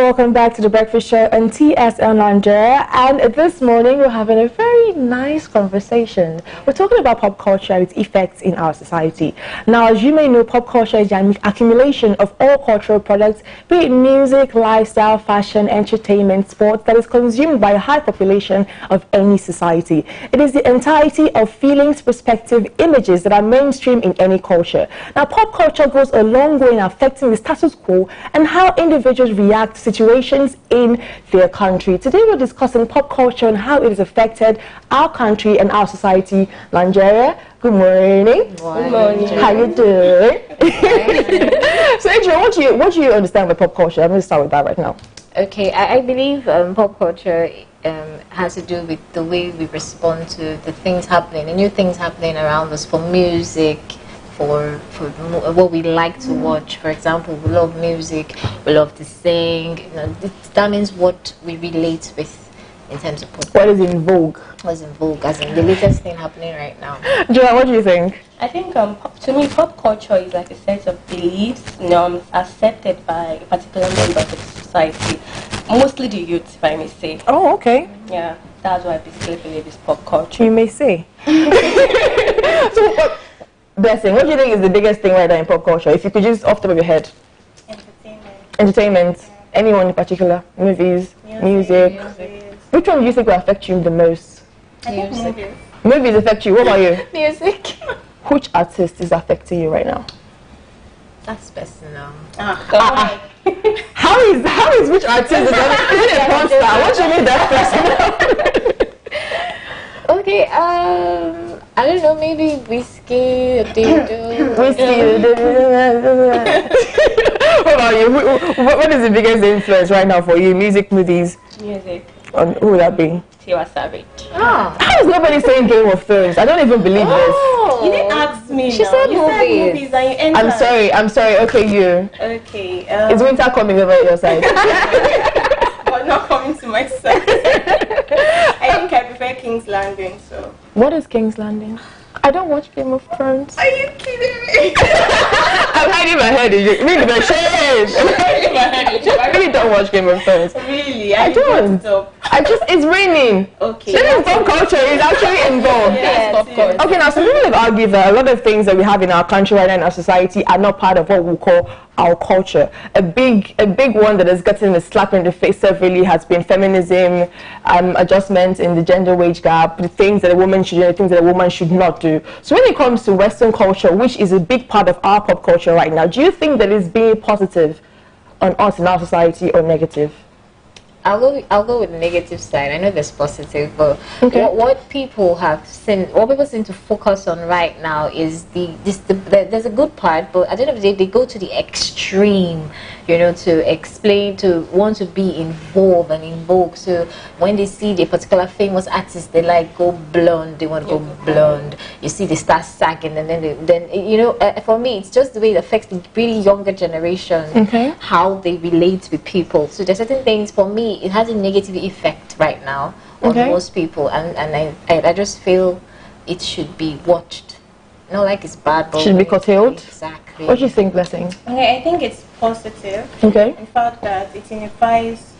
welcome back to The Breakfast Show on TSL Nigeria. And this morning we're having a very nice conversation. We're talking about pop culture and its effects in our society. Now, as you may know, pop culture is the accumulation of all cultural products, be it music, lifestyle, fashion, entertainment, sports, that is consumed by a high population of any society. It is the entirety of feelings, perspective, images that are mainstream in any culture. Now, pop culture goes a long way in affecting the status quo and how individuals react to situations in their country. Today we're discussing pop culture and how it has affected our country and our society. Nigeria, good morning. Good morning. How you doing? So Adrian, what do you understand by pop culture? I'm going to start with that right now. Okay, I believe pop culture has to do with the way we respond to the things happening, the new things happening around us, for music, for what we like to watch. For example, we love music, we love to sing. You know, that means what we relate with in terms of pop. What is in vogue? What's in vogue, as in the latest thing happening right now. Joanne, what do you think? I think to me, pop culture is like a set of beliefs, norms accepted by a particular member of the society, mostly the youth, if I may say. Oh, okay. Yeah, that's what I basically believe is pop culture. You may say. So, Blessing, what do you think is the biggest thing right now in pop culture? If you could just off the top of your head. Entertainment. Entertainment. Yeah. Anyone in particular? Movies, music. Which one do you think will affect you the most? I think movies. Movies affect you. What about you? Music. Which artist is affecting you right now? That's personal. How is which artist is affecting you? What do you mean that's personal? Okay, I don't know, maybe Whiskey, Davido. What about you? What is the biggest influence right now for you? Music, movies? Music. Who would that be? Tiwa Savage. Oh. How is nobody saying Game of Thrones? I don't even believe this. You didn't ask me. She said movies. And you entered. I'm sorry. Okay, you. Okay. Is winter coming over your side? But not coming to my side. I think I prefer King's Landing. So. What is King's Landing? I don't watch Game of Thrones. Are you kidding me? I'm hiding my head. Really, my shade. I really don't watch Game of Thrones. Really? I don't. It's raining. Okay. Then pop culture is actually involved. Yes, pop culture. Okay, now some people have argued that a lot of things that we have in our country right now in our society are not part of what we call our culture. A big one that has gotten a slap in the face severely has been feminism, adjustments in the gender wage gap, the things that a woman should do, the things that a woman should not do. So when it comes to Western culture, which is a big part of our pop culture right now, do you think that it's being positive on us in our society or negative? I'll go with the negative side. I know there's positive, but okay. what people seem to focus on right now is there's a good part, but at the end of the day, they go to the extreme, you know, to explain, to want to be involved and in vogue. So when they see the particular famous artist, they like go blonde. They want to go blonde. You see, they start sagging, and then you know, for me, it's just the way it affects the really younger generation, how they relate with people. So there's certain things for me. It has a negative effect right now on most people, and I just feel it should be watched. Not like it's bad, but should be curtailed. Exactly. What do you think, Blessing? Okay, I think it's positive. Okay. In fact, that it unifies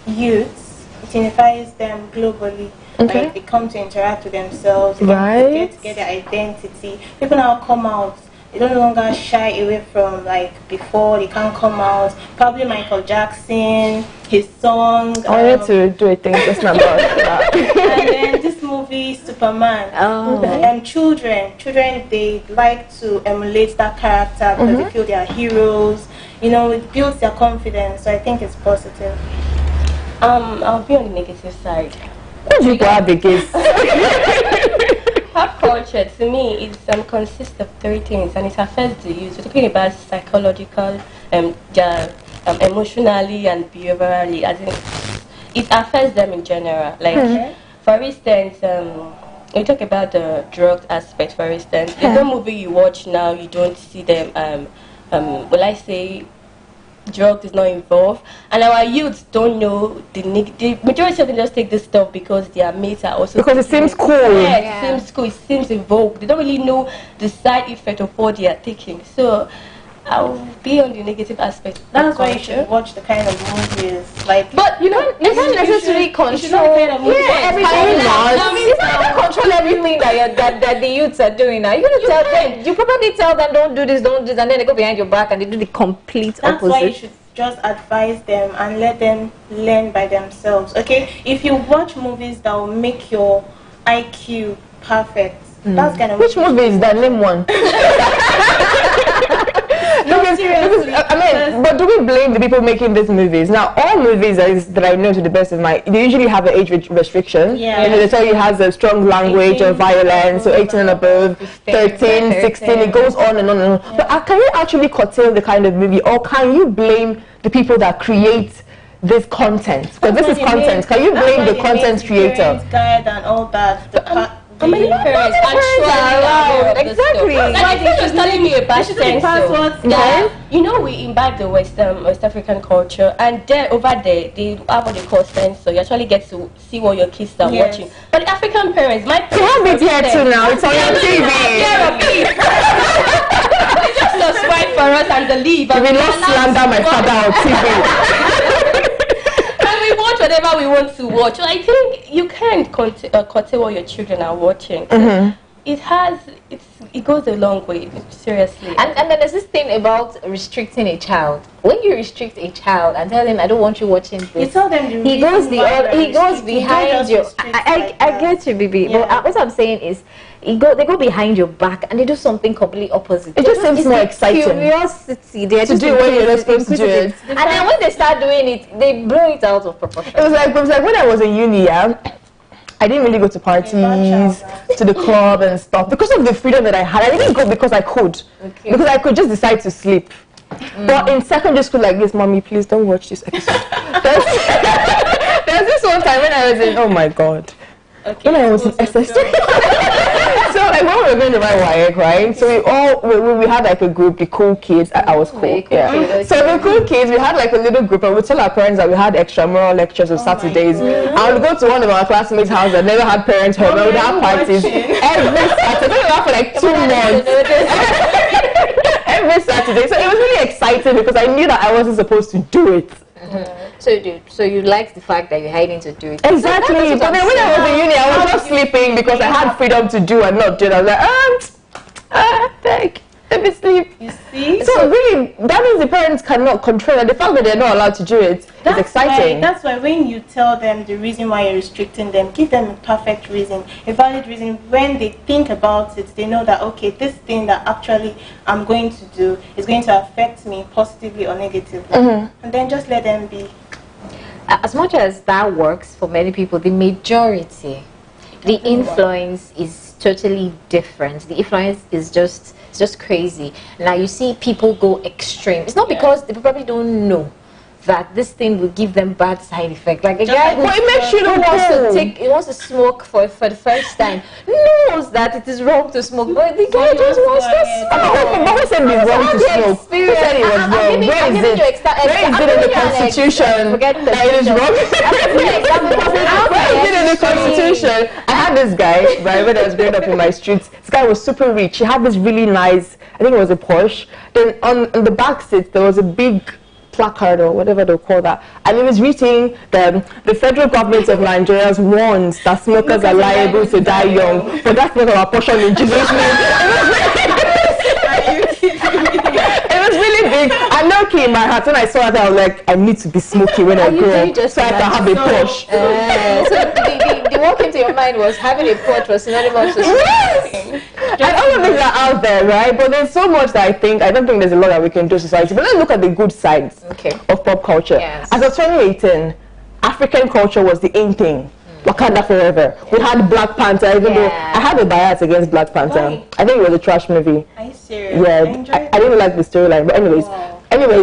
youths. It unifies them globally. Okay. Like they come to interact with themselves. Right. They get their identity. People now come out. They don't no longer shy away from like before. They can't come out. Probably Michael Jackson, his songs. I wanted to do a thing just now about that. And then this movie, Superman. Children, they like to emulate that character because they feel they are heroes. You know, it builds their confidence. So I think it's positive. I'll be on the negative side. What do you have against? Pop culture, to me, it consists of three things, and it affects the youth. We're talking about psychological, emotionally, and behaviorally. As in, it affects them in general. Like, for instance, we talk about the drug aspect. For instance, there's no movie you watch now you don't see them. Will I say? Drugs is not involved, and our youths don't know the majority of them just take this stuff because their mates are also because it seems cool. Yeah, it seems cool, it seems in vogue. They don't really know the side effect of what they are taking. So I'll be on the negative aspect. That's why you should watch the kind of movies like. But you don't necessarily control everything. You can't control everything that the youths are doing now. You're gonna tell them. You probably tell them don't do this, don't do this, and then they go behind your back and they do the complete opposite. That's why you should just advise them and let them learn by themselves. Okay, if you watch movies that will make your IQ perfect, that's kind of which movie is that? Name one. Seriously. I mean, but do we blame the people making these movies? Now, all movies that I know to the best of my, they usually have an age restriction. Yeah. They tell you it has a strong language or violence, so 18 and above, 13, 16, it goes on and on and on. Yeah. But can you actually curtail the kind of movie, or can you blame the people that create this content? Because this is content. Can you blame the content creator? Guide and all that. Many parents actually exactly. Like she was telling me about that. You know, we imbibe the West African culture, and there over there they have what they call censor. You actually get to see what your kids are watching. But the African parents, my parents, you have it here too now. It's on your TV. They just subscribe for us and the leave. You will not slander my father on TV. We watch whatever we want to watch. I think you can't curtail what your children are watching. It goes a long way, seriously. And then there's this thing about restricting a child. When you restrict a child and tell him, I don't want you watching this, you tell them he goes behind you. I get you, baby. Yeah. But what I'm saying is, they go behind your back and they do something completely opposite. It just seems more exciting. Curiosity. They're to do what you're not supposed to do it. And then when they start doing it, they blow it out of proportion. It was like when I was in uni, I didn't really go to parties, to the club and stuff. Because of the freedom that I had, I didn't go because I could. Okay. Because I could just decide to sleep. But in secondary school like this, Mommy, please don't watch this episode. There's this one time when I was in, oh my God. Okay, when I was in SS3. So like when we were going to write WAEC, right? So we had like a group, the cool kids. I was cool. Yeah. So the cool kids, we had like a little group, and we tell our parents that we had extramural lectures on Saturdays. I would go to one of our classmates' house that never had parents home. We would have parties every Saturday. We for like 2 months. Every Saturday. So it was really exciting because I knew that I wasn't supposed to do it. So you liked the fact that you're hiding to do it. Exactly. But then when I was in uni, I was just sleeping because I had freedom to do and not do it. I was like, let me sleep. You see? So really, that means the parents cannot control it. The fact that they're not allowed to do it is exciting. That's why when you tell them the reason why you're restricting them, give them a perfect reason, a valid reason. When they think about it, they know that, okay, this thing that actually I'm going to do is going to affect me positively or negatively. And then just let them be. As much as that works for many people, the majority, the influence is totally different. The influence is just crazy. Now you see people go extreme. It's not because they probably don't know that this thing will give them bad side effects. Like a guy who wants to smoke for the first time knows that it is wrong to smoke, but the guy just wants to smoke. Who said it was wrong to smoke? Who said it was wrong? Where is it in the Constitution that it is wrong? Where is it in the Constitution? I had this guy, right, when I was growing up in my streets. This guy was super rich. He had this really nice, I think it was a Porsche. Then on the back seat there was a big placard or whatever they'll call that, and it was written the federal government of Nigeria warns that smokers are liable to die young, but that's not our portion in Jesus' name. It was really big. I know, okay, in my heart when I saw that I was like, I need to be smoky when I grow up so I can have a Porsche. So the walk into your mind was having a Porsche was synonymous with smoking. And all of these are out there, right? But there's so much that I don't think there's a lot that we can do society. But let's look at the good sides of pop culture. Yes. As of 2018, African culture was the in thing. Wakanda Forever. We had Black Panther, even though I had a bias against Black Panther. Why? I think it was a trash movie. Are you serious? Yeah, I didn't like the storyline. But anyways,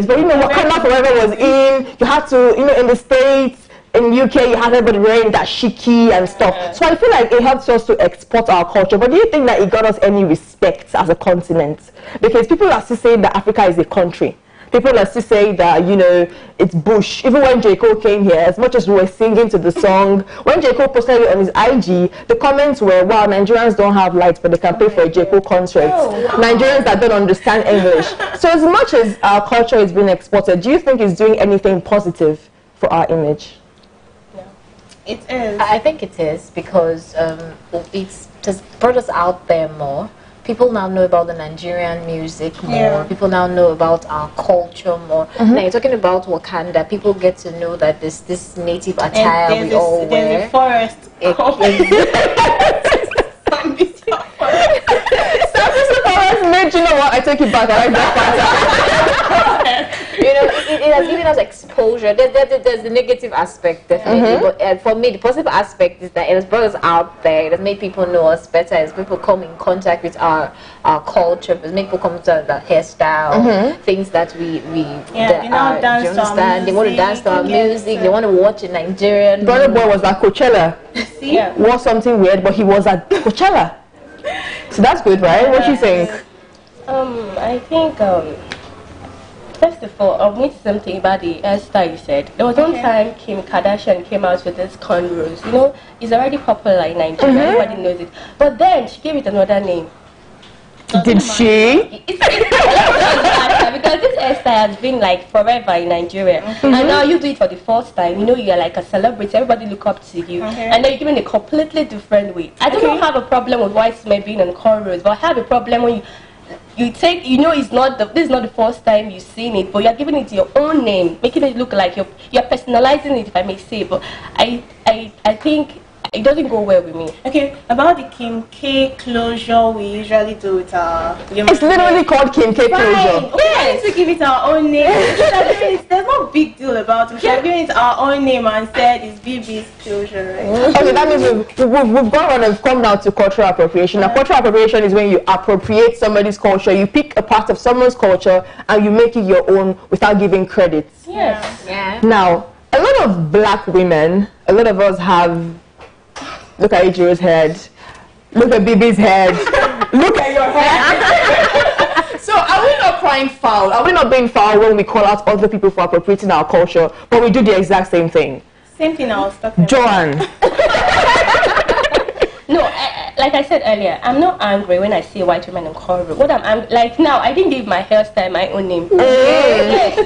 but you know, Wakanda Forever was in. You had to, you know, in the States, in the UK, you had everybody wearing that shiki and stuff. So I feel like it helps us to export our culture. But do you think that it got us any respect as a continent? Because people are still saying that Africa is a country. People are still saying that, you know, it's Bush. Even when J. Cole came here, as much as we were singing to the song, when J. Cole posted it on his IG, the comments were, wow, Nigerians don't have lights, but they can pay for a J. Cole concert. Nigerians that don't understand English. So as much as our culture is being exported, do you think it's doing anything positive for our image? It is. I think it is because it's just brought us out there more. People now know about the Nigerian music more. Yeah. People now know about our culture more. Now you're talking about Wakanda. People get to know that this native attire And we all there's wear. a forest. You know what? I take it back. I like that part. You know, it has given us exposure. There's the negative aspect, definitely. But for me, the positive aspect is that it has brought us out there. It has made people know us better. As people come in contact with our culture. It makes people come to the hairstyle, things that we they now dance to our music. They want to dance to our music. They want to watch a Nigerian. Brother Boy was at Coachella. See? Yeah. Wore something weird, but he was at Coachella. So that's good, right? What do you think? I think, first of all, I'll mention something about the hairstyle you said. There was one time Kim Kardashian came out with this cornrows. You know, it's already popular in Nigeria. Everybody knows it. But then she gave it another name. Did she? Because this hairstyle has been like forever in Nigeria. And now you do it for the first time. You know, you are like a celebrity. Everybody look up to you. And then you're given a completely different way. I don't have a problem with white men being on cornrows, but I have a problem when you take, you know, this is not the first time you've seen it, but you're giving it your own name, making it look like you're personalizing it, if I may say. But I think it doesn't go well with me. Okay, about the Kim K closure we usually do with our It's literally called Kim K closure. Okay, yes, we give it our own name. There's no big deal about it. We should have given it our own name and said it's BB's closure, right? Okay, that means we've gone on and come now to cultural appropriation. Now, cultural appropriation is when you appropriate somebody's culture, you pick a part of someone's culture and you make it your own without giving credit. Yes. Yeah. Now, a lot of black women, a lot of us have, look at Ijiro's head, look at Bibi's head, look at your head. So are we not crying foul? Are we not being foul when we call out other people for appropriating our culture, but we do the exact same thing? Same thing I was talking about. Joanne. No, like I said earlier, I'm not angry when I see white women in cornrow. What I'm like now, I didn't give my hairstyle my own name. Yes.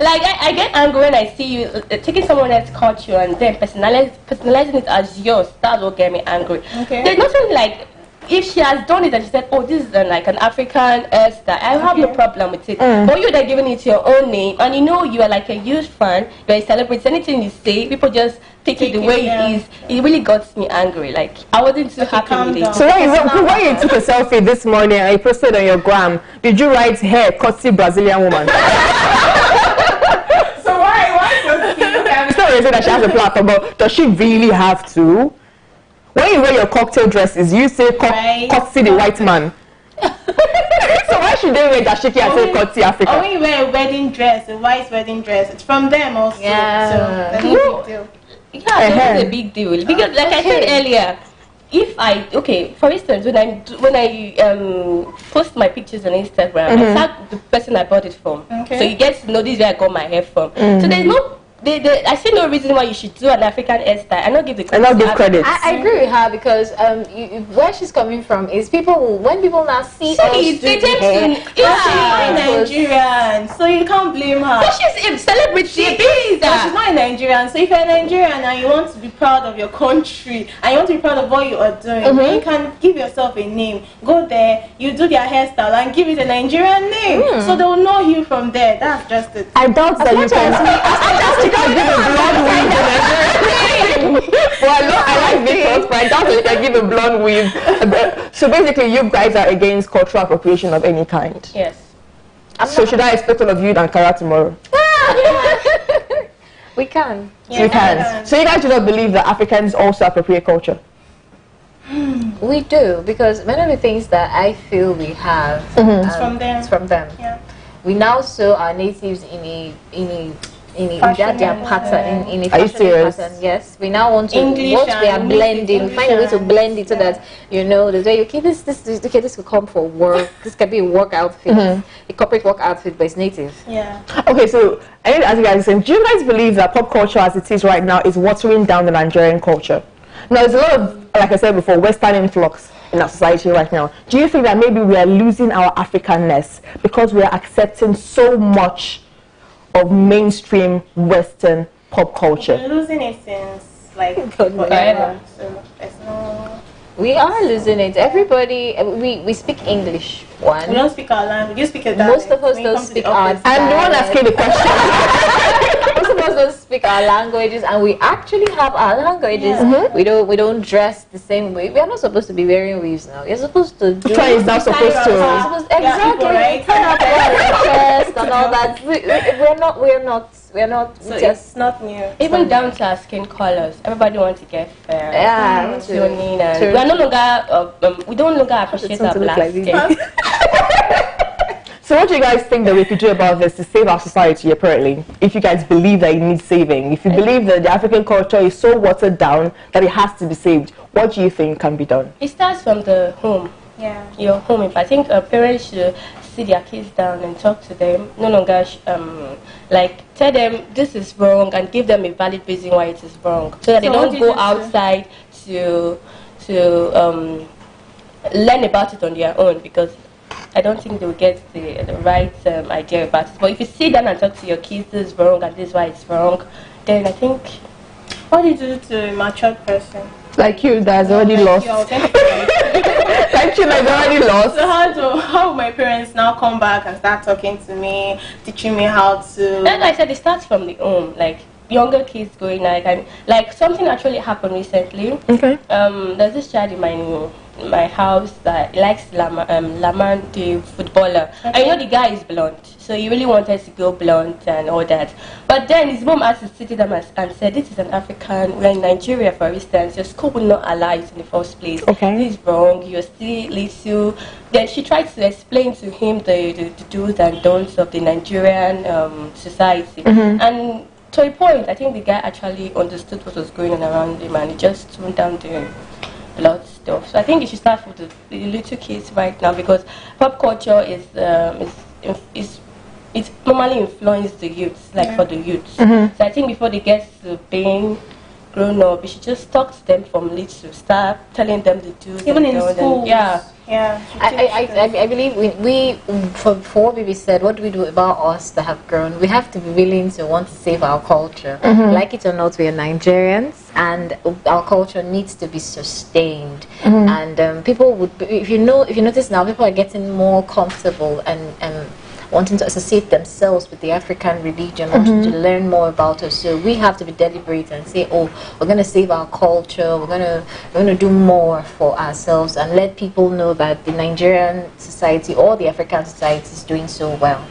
Like I get angry when I see you taking someone else's culture and then personalizing it as yours. That's what get me angry. Okay. There's nothing like, if she has done it and she said, oh, this is like an African hairstyle, I have no problem with it. But you're giving it your own name, and you know you are like a huge fan, you're a celebrity. Anything you say, people just take it the way it is. It really got me angry. Like I wasn't too happy with it. So when you took a selfie this morning and you posted on your gram, did you write hair courtesy Brazilian woman? So why so cute? It's not really that she has a platform, but does she really have to? When you wear your cocktail dresses, you say courtesy the white man. So why should they wear dashiki and say courtesy Africa? Or when you wear a wedding dress, a white wedding dress, it's from them also. Yeah. So that's no big deal. Yeah, it's a big deal because, like I said earlier, if for instance, when I post my pictures on Instagram, I tag the person I bought it from, so you get to know this is where I got my hair from. So there's no. I see no reason why you should do an African hairstyle and not give the credit. And not give credit. I agree with her because where she's coming from is when people now see us do She's hair, Nigerian, so you can't blame her. But she's a celebrity. She's not a Nigerian. So if you're a Nigerian and you want to be proud of your country and you want to be proud of what you are doing, you can give yourself a name. Go there, you do their hairstyle and give it a Nigerian name. So they will know you from there. That's just it. I doubt that you can. You can give a blonde weave. Well, I like this one, but I doubt that you can give a blonde weave. So basically, you guys are against cultural appropriation of any kind. Yes. So should I expect all of you in Ankara tomorrow? we can. We can. So you guys do not believe that Africans also appropriate culture? We do, because many of the things that I feel we have It's from them. It's from them. Yeah. We now saw our natives in a in Fashion their and pattern, in a Are you fashion serious? pattern. Yes, we now want to English once we are and blending, English find a way to and- blend it so yeah. that you know the way okay this okay this could come for work. This can be a work outfit, a corporate work outfit, but it's native. Yeah. Okay, so I need to ask you guys something. Do you guys believe that pop culture as it is right now is watering down the Nigerian culture? Now, there's a lot of, like I said before, Western influx in our society right now. Do you think that maybe we are losing our Africanness because we are accepting so much of mainstream Western pop culture? We're losing it since like God, forever. So there's no. We are losing it. Everybody, we speak English. We One. don't speak our language. You speak your Most dialect. of us When you don't come to the speak our office. I'm the one asking the question. Most of us don't speak our languages, and we actually have our languages. Yeah. We don't dress the same way. We are not supposed to be wearing weaves now. You're supposed to do. Which one is not supposed You're to? supposed- Yeah, exactly. people, right? Turn up your chest and all that. We're not. So just It's not new. Even down to our skin colors, everybody wants to get fair. yeah. Tuning and we are no longer we don't longer appreciate our to look black like skin. So what do you guys think that we could do about this to save our society apparently? If you guys believe that it needs saving, if you believe that the African culture is so watered down that it has to be saved, what do you think can be done? It starts from the home. Yeah. Your home. I think parents should sit their kids down and talk to them. No longer like tell them this is wrong and give them a valid reason why it is wrong, so that So they what don't did go you say? outside to learn about it on their own, because I don't think they'll get the right idea about it. But if you sit down and talk to your kids, this is wrong and this is why it's wrong, then I think What do you do to a matured person? Like you, that's already Like lost. you, authentically. Like you, that's already lost. So how will my parents now come back and start talking to me, teaching me how to? like I said, it starts from the home. Like younger kids going like something actually happened recently. Okay. There's this child in my house that likes Laman, the footballer. And you know the guy is blonde, so he really wanted to go blonde and all that. But then his mom had to sit with him and said, "This is an African. We're in Nigeria, for instance. Your school will not allow it in the first place. Okay. This is wrong. You're still little." Then she tried to explain to him the do's and don'ts of the Nigerian society. And to a point, I think the guy actually understood what was going on around him, and he just toned down the blood stuff. So I think you should start with the little kids right now, because pop culture is it's normally influenced the youth, like for the youth. So I think before they get to being grown up, you should just talk to them from little, start telling them the do's Even and in don'ts. schools. Yeah. Yeah. I believe we for what we said, what do we do about us that have grown? We have to be willing to want to save our culture. Like it or not, we are Nigerians, and our culture needs to be sustained. And people would, if you notice now, people are getting more comfortable and wanting to associate themselves with the African religion, wanting to learn more about us. So we have to be deliberate and say, oh, we're going to save our culture, we're going to do more for ourselves and let people know that the Nigerian society or the African society is doing so well.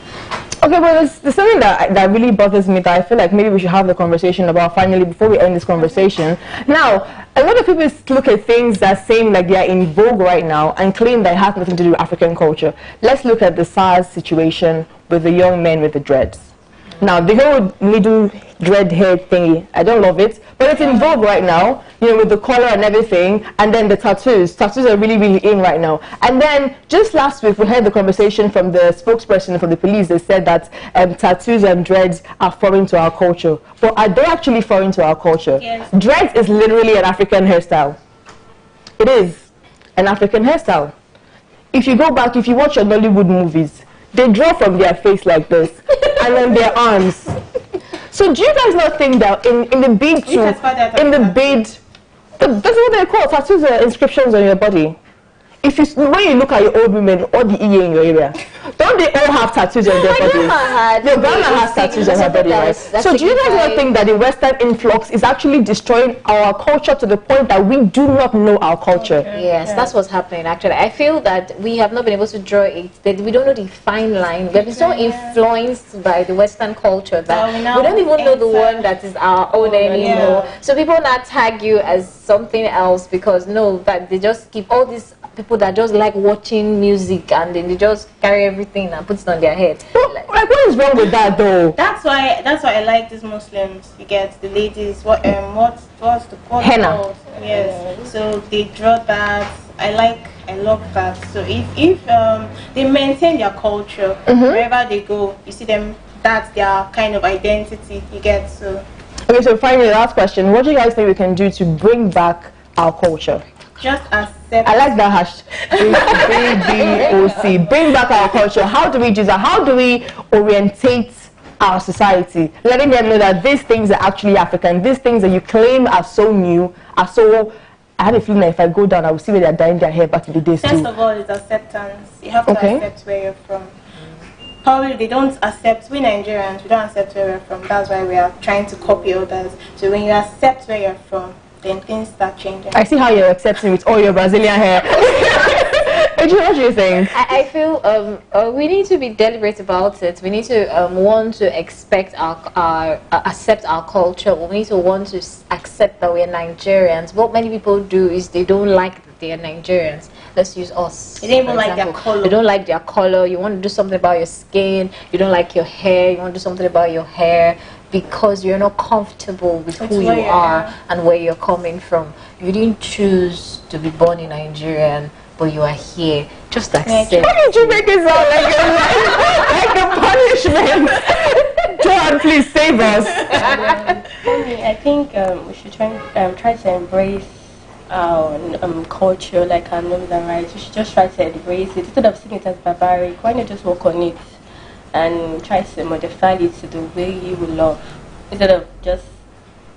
Okay, but there's something that really bothers me that I feel like maybe we should have the conversation about finally before we end this conversation. Now, a lot of people look at things that seem like they are in vogue right now and claim that it has nothing to do with African culture. Let's look at the SARS situation with the young men with the dreads. Now, the whole middle dread hair thingy, I don't love it, but it's in vogue right now, you know, with the collar and everything, and then the tattoos. Tattoos are really, really in right now. And then, just last week, we heard the conversation from the spokesperson for the police. They said that tattoos and dreads are foreign to our culture. But are they actually foreign to our culture? Yes. Dreads is literally an African hairstyle. It is an African hairstyle. If you go back, if you watch your Nollywood movies, they draw from their face like this, and then their arms. So do you guys not think that in the bid that's what they call tattoos are inscriptions on your body? If you when you look at your old women or the EA in your area, don't they all have tattoos on their body? Your grandma has tattoos on her body, right? So do you guys not think that the Western influx is actually destroying our culture to the point that we do not know our culture? Yes, that's what's happening actually. I feel that we have not been able to draw it, that we don't know the fine line. We have been so influenced by the Western culture that we don't even know the one that is our own anymore. So people now tag you as something else because that they just keep all these people that just like watching music and then they just carry everything and put it on their head. Like, what is wrong with that, though? That's why I like these Muslims. You get the ladies. What's the henna? Yes. So they draw that. I love that. So if they maintain their culture wherever they go, you see them. That's their kind of identity. You get so. Okay, so finally, the last question: what do you guys think we can do to bring back our culture? Just accept. I like that hash. BBOC. Bring back our culture. How do we do that? How do we orientate our society? Letting them know that these things are actually African. These things that you claim are so new, are so... I have a feeling that if I go down, I will see where they're dyeing their hair back in the days First too. of all, it's acceptance. You have to accept where you're from. Probably they don't accept, we Nigerians, we don't accept where we're from. That's why we are trying to copy others. So when you accept where you're from, then things start changing. I see how you're accepting with all your Brazilian hair. What do you think? I feel we need to be deliberate about it. We need to want to accept our culture. We need to want to accept that we are Nigerians. What many people do is they don't like that they are Nigerians. Let's use us. They don't even like their color. They don't like their color. You want to do something about your skin. You don't like your hair. You want to do something about your hair because you're not comfortable with who you are and where you're coming from. You didn't choose to be born in Nigeria, but you are here. Just accept. Why did you make it sound like a punishment? John, please save us. I think we should try to embrace our culture, like our northern rights. We should just try to embrace it instead of seeing it as barbaric. Why not just work on it and try to modify it to the way you will love, instead of just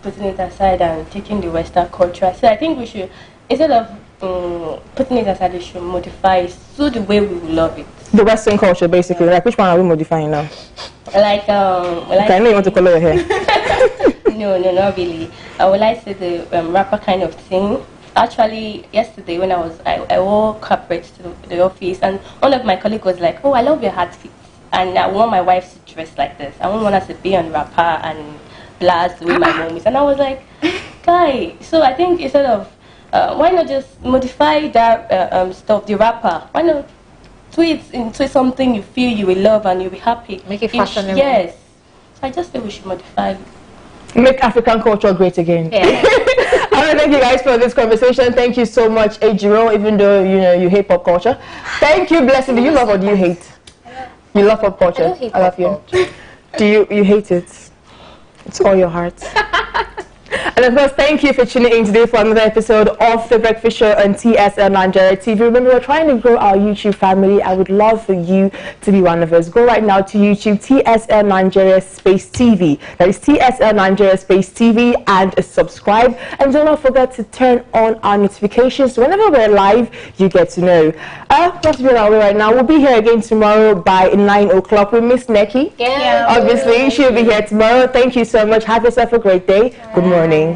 putting it aside and taking the Western culture. So I think we should, instead of putting it aside, we should modify it to the way we will love it. The Western culture, basically. Like, which one are we modifying now? Like, okay, I know you want to color your hair. No, not really. I would like to say the rapper kind of thing. Actually, yesterday when I wore corporate to the office, and one of my colleagues was like, "Oh, I love your outfit, and I want my wife to dress like this. I want her to be on rapper and blast the way my mom is." And I was like, "Guy, so I think instead of why not just modify that stuff, the rapper? Why not tweet into something you feel you will love and you'll be happy? Make it fashionable." Yes, I just think we should modify it. Make African culture great again. Yeah. I want to thank you guys for this conversation. Thank you so much, Ejiro, even though you hate pop culture. Thank you, Blessing. Do you love or do you hate? You love pop culture. I don't hate I love pop you. Do you hate it? It's all your heart. And of course, thank you for tuning in today for another episode of The Breakfast Show on TSL Nigeria TV. Remember, we're trying to grow our YouTube family. I would love for you to be one of us. Go right now to YouTube, TSL Nigeria Space TV. That is TSL Nigeria Space TV, and subscribe. And do not forget to turn on our notifications. So whenever we're live, you get to know. Let's be on our way right now. We'll be here again tomorrow by 9 o'clock. We miss Neki. Yeah. Obviously, she'll be here tomorrow. Thank you so much. Have yourself a great day. Good morning.